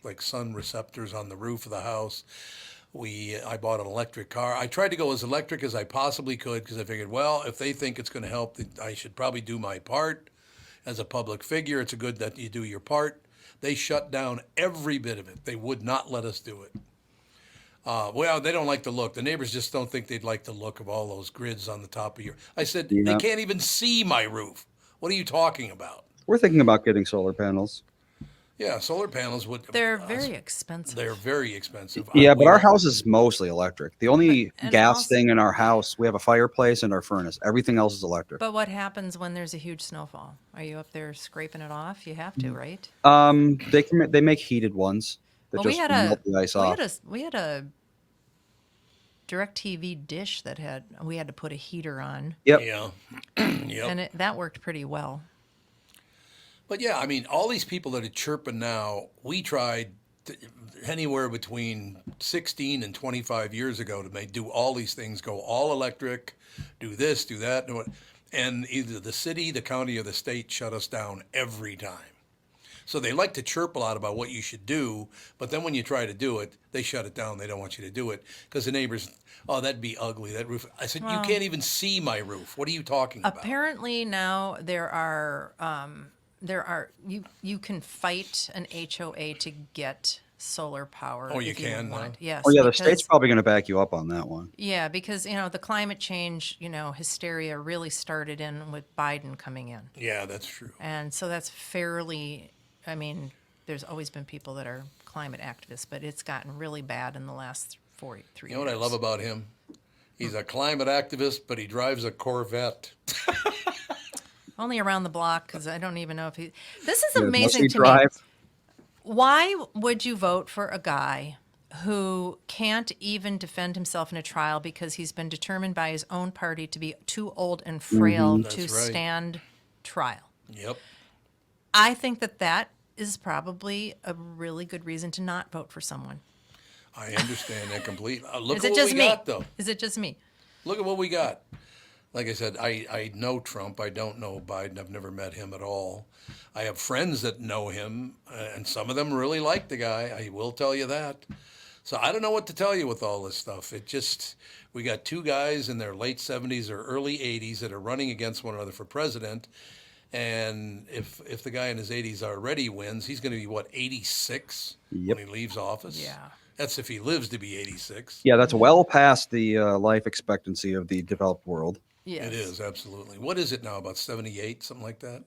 like sun receptors on the roof of the house. I bought an electric car. I tried to go as electric as I possibly could because I figured, well, if they think it's going to help, I should probably do my part. As a public figure, it's good that you do your part. They shut down every bit of it. They would not let us do it. Well, they don't like the look. The neighbors just don't think they'd like the look of all those grids on the top of your... I said, Yeah. they can't even see my roof. What are you talking about? we're thinking about getting solar panels. Yeah, solar panels would... They're very expensive. They're very expensive. Yeah, but We our don't- house is mostly electric. The only And gas also- thing in our house, we have a fireplace and our furnace. Everything else is electric. But what happens when there's a huge snowfall? Are you up there scraping it off? You have to, right? They make heated ones that Well, just melt the ice off. we had a DirecTV dish that we had to put a heater on, Yep. Yeah. Yep. and that worked pretty well. But yeah, I mean, all these people that are chirping now, we tried anywhere between 16 and 25 years ago to do all these things, go all electric, do this, do that, and either the city, the county, or the state shut us down every time. So they like to chirp a lot about what you should do, but then when you try to do it, they shut it down. They don't want you to do it because the neighbors, oh, that'd be ugly, that roof. I said, you can't even see my roof. What are you talking about? Apparently now there are you can fight an HOA to get solar power. Oh, you if can want. now? Yes. Oh yeah, the because- state's probably going to back you up on that one. Yeah, because the climate change, hysteria really started in with Biden coming in. Yeah, that's true. And so that's fairly, I mean, there's always been people that are climate activists, but it's gotten really bad in the last 3 years. You know what I love about him? He's a climate activist, but he drives a Corvette. Only around the block, because I don't even know if he. This is Yeah, amazing mostly to drive. me. Why would you vote for a guy who can't even defend himself in a trial because he's been determined by his own party to be too old and frail to That's right. stand trial? Yep. I think that is probably a really good reason to not vote for someone. I understand that completely. Look Is at it what just we me? got, though. Is it just me? Look at what we got. Like I said, I know Trump. I don't know Biden. I've never met him at all. I have friends that know him, and some of them really like the guy. I will tell you that. So I don't know what to tell you with all this stuff. We got two guys in their late 70s or early 80s that are running against one another for president. And if the guy in his 80s already wins, he's going to be, what, 86 Yep. when he leaves office? Yeah. That's if he lives to be 86. Yeah, that's well past the life expectancy of the developed world. Yes. It is, absolutely. What is it now, about 78, something like that?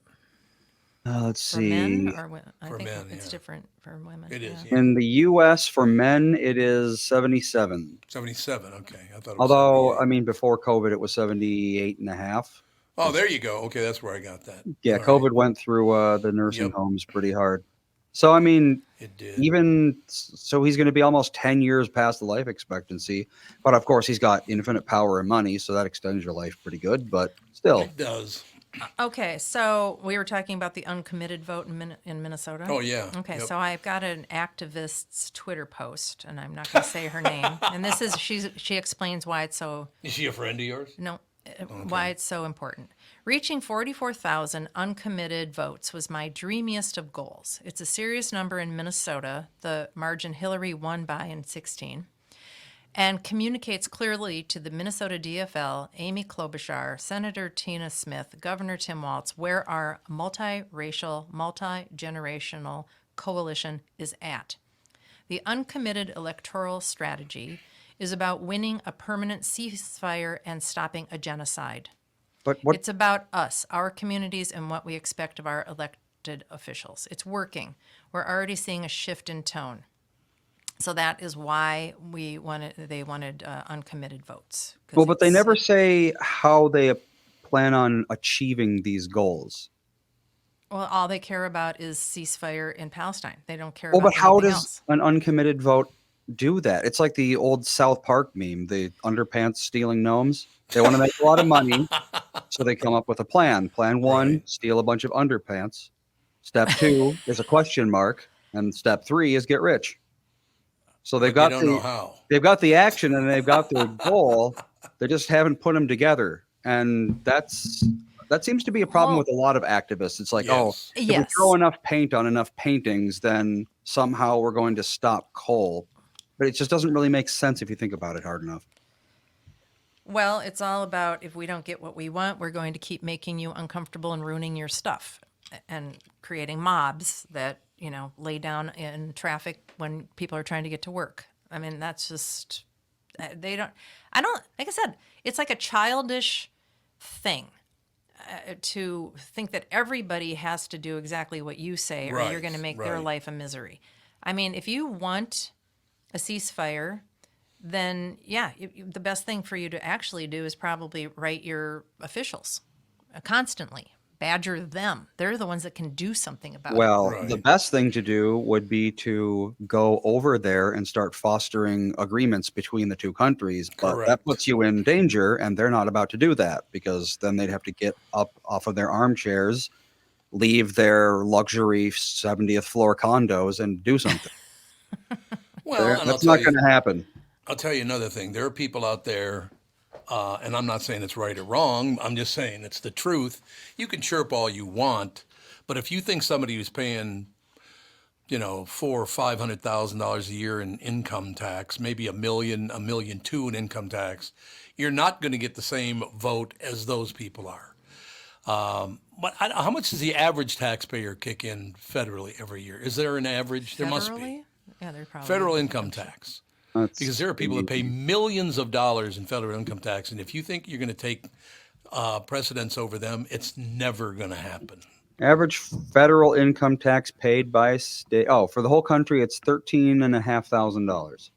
Let's For see. men or women? I For think men, it's yeah. different for women. It is, yeah. yeah. In the U.S. for men, it is 77. 77, okay. I thought it was Although, 78. I mean, before COVID, it was 78 and a half. Oh, there you go. Okay, that's where I got that. Yeah, All COVID right. went through the nursing Yep. homes pretty hard. So, I mean, It did. so he's going to be almost 10 years past the life expectancy. But of course, he's got infinite power and money, so that extends your life pretty good. But still, It does. Okay, so we were talking about the uncommitted vote in Minnesota. Oh, yeah. Okay, Yep. so I've got an activist's Twitter post, and I'm not going to say her name. And this is she explains why it's so Is she a friend of yours? why it's so important. Reaching 44,000 uncommitted votes was my dreamiest of goals. It's a serious number in Minnesota, the margin Hillary won by in 16, and communicates clearly to the Minnesota DFL, Amy Klobuchar, Senator Tina Smith, Governor Tim Walz, where our multiracial, multi-generational coalition is at. The uncommitted electoral strategy is about winning a permanent ceasefire and stopping a genocide. but what? It's about us, our communities, and what we expect of our elected officials. It's working. We're already seeing a shift in tone. So that is why they wanted uncommitted votes. 'Cause Well, but they it's- never say how they plan on achieving these goals. Well, all they care about is ceasefire in Palestine. They don't care Well, about but how anything does else. an uncommitted vote do that? It's like the old South Park meme, the underpants stealing gnomes. They want to make a lot of money, so they come up with a plan. Plan one, Right. steal a bunch of underpants. Step two is a question mark, and step three is get rich. So they've But got they don't know how. they've got the action and they've got their goal. They just haven't put them together, and that seems to be a problem Well- with a lot of activists. It's like, Yes. if we Yes. throw enough paint on enough paintings, then somehow we're going to stop coal. But it just doesn't really make sense if you think about it hard enough. Well, it's all about if we don't get what we want, we're going to keep making you uncomfortable and ruining your stuff and creating mobs that, lay down in traffic when people are trying to get to work. I mean, that's just, like I said, it's like a childish thing to think that everybody has to do exactly what you say or Right, you're going to make their right. life a misery. I mean, if you want a ceasefire, then the best thing for you to actually do is probably write your officials constantly, badger them. They're the ones that can do something about it. Well, Right. the best thing to do would be to go over there and start fostering agreements between the two countries. But that Correct. puts you in danger, and they're not about to do that because then they'd have to get up off of their armchairs leave their luxury 70th floor condos and do something. Well, and That's not going to happen. I'll tell you another thing. There are people out there, and I'm not saying it's right or wrong. I'm just saying it's the truth. You can chirp all you want, but if you think somebody who's paying, $400,000 or $500,000 a year in income tax, maybe $1 million, $1.2 million in income tax, you're not going to get the same vote as those people are. But how much does the average taxpayer kick in federally every year? Is there an average? There must be. Federally? Yeah, there probably Federal is. income tax. That's Because there are people that pay millions of dollars in federal income tax, and if you think you're going to take precedence over them, it's never going to happen. average federal income tax paid by state. Oh, for the whole country, it's $13,500.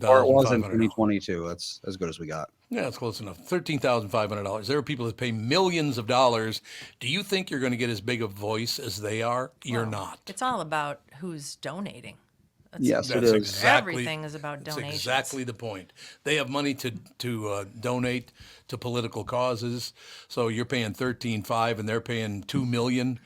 Or it was in $13,500. 2022. That's as good as we got. Yeah, that's close enough. $13,500. There are people that pay millions of dollars. Do you think you're going to get as big a voice as they are? You're Well, not. It's all about who's donating. Yes, it That's is. exactly. Everything is about That's donations. exactly the point. They have money to donate to political causes. So you're paying $13.5 and they're paying $2 million.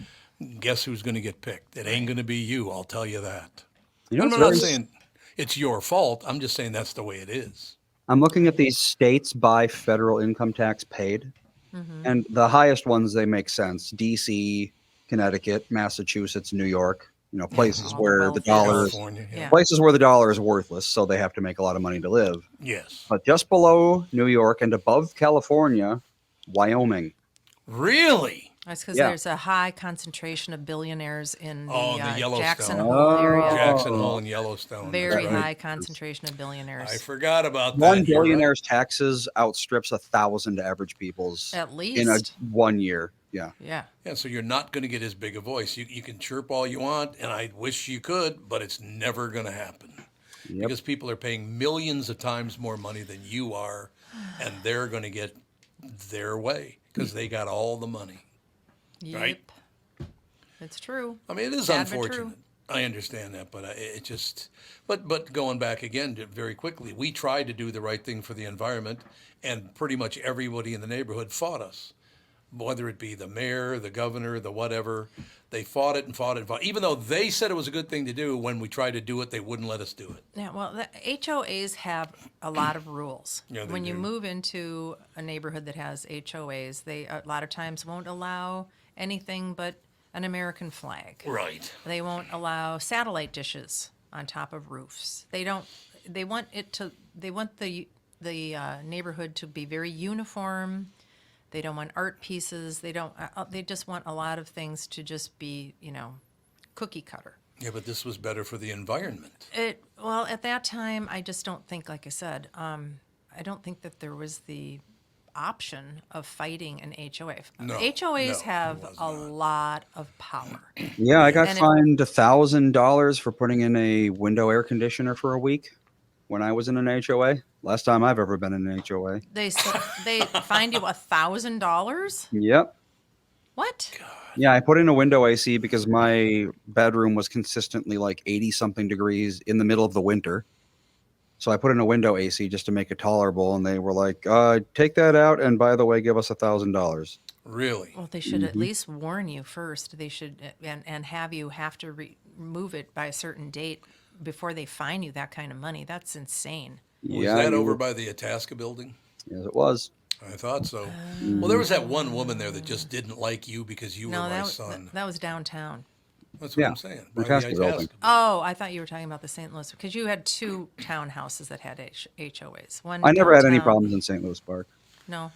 Guess who's going to get picked? It ain't going to be you. I'll tell you that. You know, I'm it's not very- saying it's your fault. I'm just saying that's the way it is. I'm looking at these states by federal income tax paid, Mm-hmm. and the highest ones, they make sense. DC, Connecticut, Massachusetts, New York. Places All the where the wealthy. dollar is California. Yeah. places where the dollar is worthless, so they have to make a lot of money to live. Yes. But just below New York and above California, Wyoming. Really? That's because Yeah. there's a high concentration of billionaires in the, Oh, the Yellowstone. Jackson Oh. Hole area. Jackson Hole and Yellowstone. Very That's right. high concentration of billionaires. I forgot about that. One You're right. billionaire's taxes outstrips 1,000 average people's At in least. 1 year. Yeah. Yeah. Yeah, so you're not going to get as big a voice. You can chirp all you want, and I wish you could, but it's never going to happen. Yep. Because people are paying millions of times more money than you are, and they're going to get their way because they got all the money. Right. Yep. It's true. I mean, it is Sad but true. unfortunate. I understand that, but it just, but going back again very quickly, we tried to do the right thing for the environment, and pretty much everybody in the neighborhood fought us. Whether it be the mayor, the governor, the whatever, they fought it and fought it and fought. Even though they said it was a good thing to do, when we tried to do it, they wouldn't let us do it. Yeah, well, the HOAs have a lot of rules. Yeah, they when you do. move into a neighborhood that has HOAs, they a lot of times won't allow anything but an American flag. Right. They won't allow satellite dishes on top of roofs. They don't. They want it to. They want the neighborhood to be very uniform. They don't want art pieces. They don't. They just want a lot of things to just be, cookie cutter. Yeah, but this was better for the environment. Well, at that time, I just don't think, like I said, I don't think that there was the option of fighting an HOA. No, HOAs no, have it was a not. lot of power. Yeah, I got And it- fined $1,000 for putting in a window air conditioner for a week when I was in an HOA. Last time I've ever been in an HOA. They fined you $1,000. Yep. What? Yeah, I put in a window AC because my bedroom was consistently like 80 something degrees in the middle of the winter. So I put in a window AC just to make it tolerable, and they were like, take that out, and by the way, give us $1,000. Really? Well, they should at least warn you first. They should and have you have to remove it by a certain date before they fine you that kind of money. That's insane. Was that over by the Itasca building? Yes, it was. I thought so. Well, there was that one woman there that just didn't like you because you were my son. that was downtown. That's what Yeah, I'm saying. By the Itasca building. Itasca. Oh, I thought you were talking about the St. Louis, because you had two townhouses that had HOAs. One I never had any downtown- problems in St. Louis Park. No.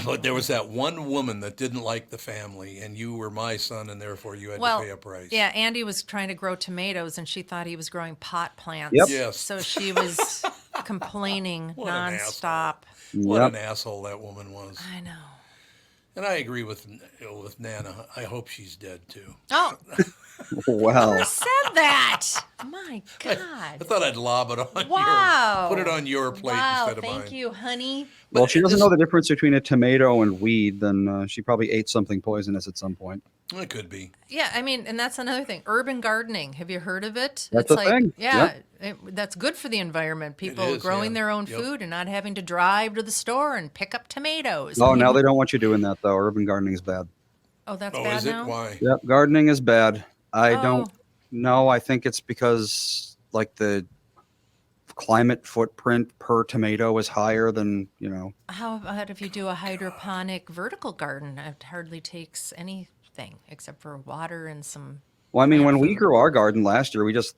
But there was that one woman that didn't like the family, and you were my son, and therefore you had Well, to pay a price. yeah, Andy was trying to grow tomatoes, and she thought he was growing pot plants. Yep. Yes. So she was complaining What an nonstop. What Yep. an asshole that woman was. I know. And I agree with Nana. I hope she's dead too. Oh, Wow. who said that? My I God. thought I'd lob it on Wow. put it on your plate Wow, instead of mine. thank you, honey. Well, But she doesn't this- know the difference between a tomato and weed, then she probably ate something poisonous at some point. It could be. Yeah, I mean, and that's another thing. Urban gardening. Have you heard of it? That's it's a thing. Yeah, that's good for the environment. People is, growing yeah. their own Yep. food and not having to drive to the store and pick up tomatoes. Oh, I now mean, they don't want you doing that, though. Urban gardening is bad. Oh, that's Oh, bad is it? now? Why? Yep, gardening is bad. I don't Oh, know. I think it's because like the climate footprint per tomato is higher than, how about if you do a hydroponic vertical garden? It hardly takes anything except for water and some Well, I mean, plant when we food. grew our garden last year, we just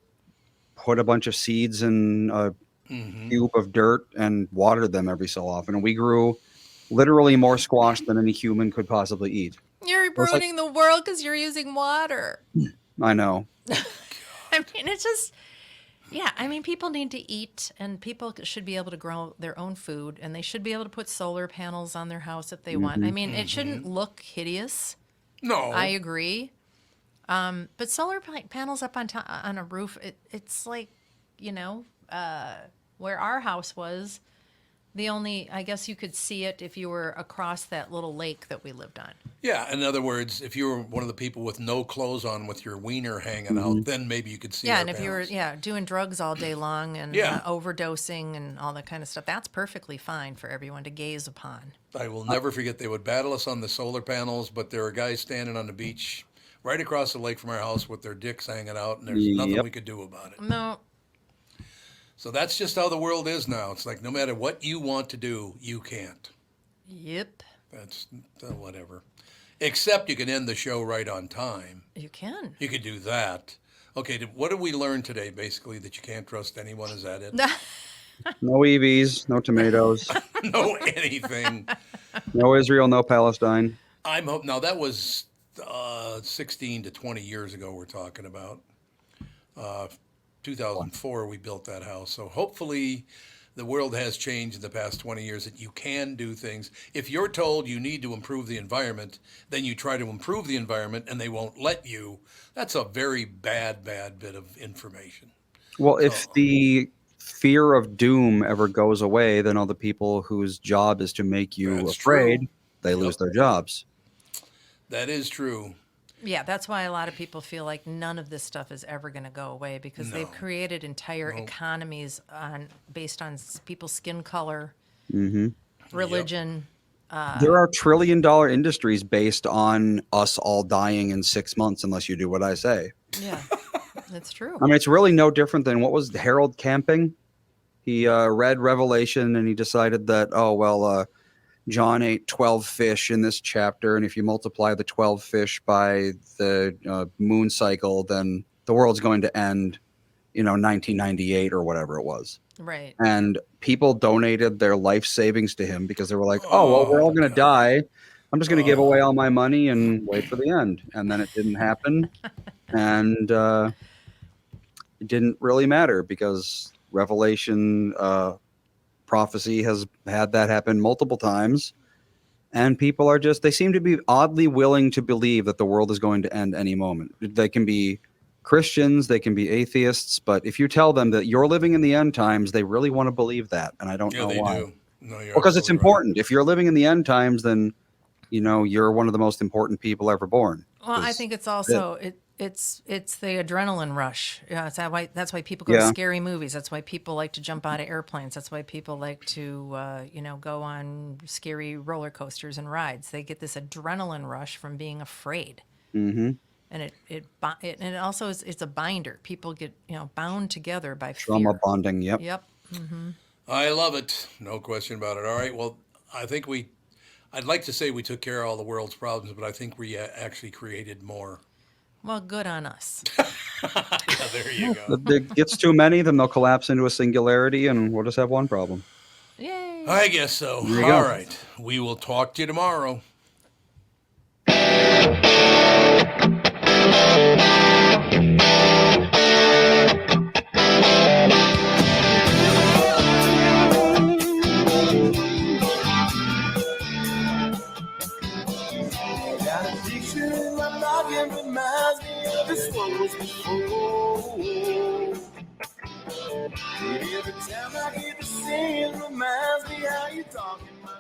put a bunch of seeds in a cube of dirt and watered them every so often. And we grew literally more squash than any human could possibly eat. You're It was like, ruining the world because you're using water. I know. I mean, it's just, yeah. I mean, people need to eat, and people should be able to grow their own food, and they should be able to put solar panels on their house if they want. I mean, it shouldn't look hideous. No. I agree. But solar panels up on a roof, it's like, you know, where our house was. I guess you could see it if you were across that little lake that we lived on. Yeah, in other words, if you were one of the people with no clothes on with your wiener hanging out, then maybe you could see Yeah, our and if you were panels. doing drugs all day long and Yeah. overdosing and all that kind of stuff, that's perfectly fine for everyone to gaze upon. I will never forget they would battle us on the solar panels, but there were guys standing on the beach right across the lake from our house with their dicks hanging out, and there's nothing Yep. we could do about it. No, So that's just how the world is now. It's like no matter what you want to do, you can't. yep, That's whatever. Except you can end the show right on time. you can. You could do that. Okay, what did we learn today, basically, that you can't trust anyone? Is that it? No EVs, no tomatoes, No anything. no Israel, no Palestine. I'm hope now that was 16 to 20 years ago we're talking about. 2004 we built that house. So hopefully the world has changed in the past 20 years that you can do things. If you're told you need to improve the environment, then you try to improve the environment and they won't let you. That's a very bad bit of information. Well, if the fear of doom ever goes away, then all the people whose job is to make you That's afraid, true. they lose their jobs. That is true. Yeah, that's why a lot of people feel like none of this stuff is ever going to go away because they've created entire economies based on people's skin color, religion. There are trillion-dollar industries based on us all dying in 6 months unless you do what I say. Yeah, that's true. I mean, it's really no different than what was Harold Camping? He read Revelation and he decided that, John ate 12 fish in this chapter, and if you multiply the 12 fish by the moon cycle, then the world's going to end, 1998 or whatever it was. Right. And people donated their life savings to him because they were like, we're all going to die. I'm just going to give away all my money and wait for the end. And then it didn't happen. And it didn't really matter because Revelation prophecy has had that happen multiple times. And people are they seem to be oddly willing to believe that the world is going to end any moment. They can be Christians, they can be atheists, but if you tell them that you're living in the end times, they really want to believe that. And I don't know why. Do. No, you're Because it's absolutely important. If you're living in the end times, then you're one of the most important people ever born. Well, I think it's also it's the adrenaline rush. Yeah, that's why people go to scary movies. That's why people like to jump out of airplanes. That's why people like to go on scary roller coasters and rides. They get this adrenaline rush from being afraid. Mm-hmm. And it also it's a binder. People get bound together by Trauma fear. bonding. Yep. Yep. Mm-hmm. I love it. No question about it. All right. Well, I think I'd like to say we took care of all the world's problems, but I think we actually created more. Well, good on us. Yeah, there you go. If it gets too many, then they'll collapse into a singularity and we'll just have one problem. Yay. I guess so. There you All go. right. We will talk to you tomorrow. Got a picture in my noggin reminds me of this one was before. Every time I hear the singing reminds me how you talking my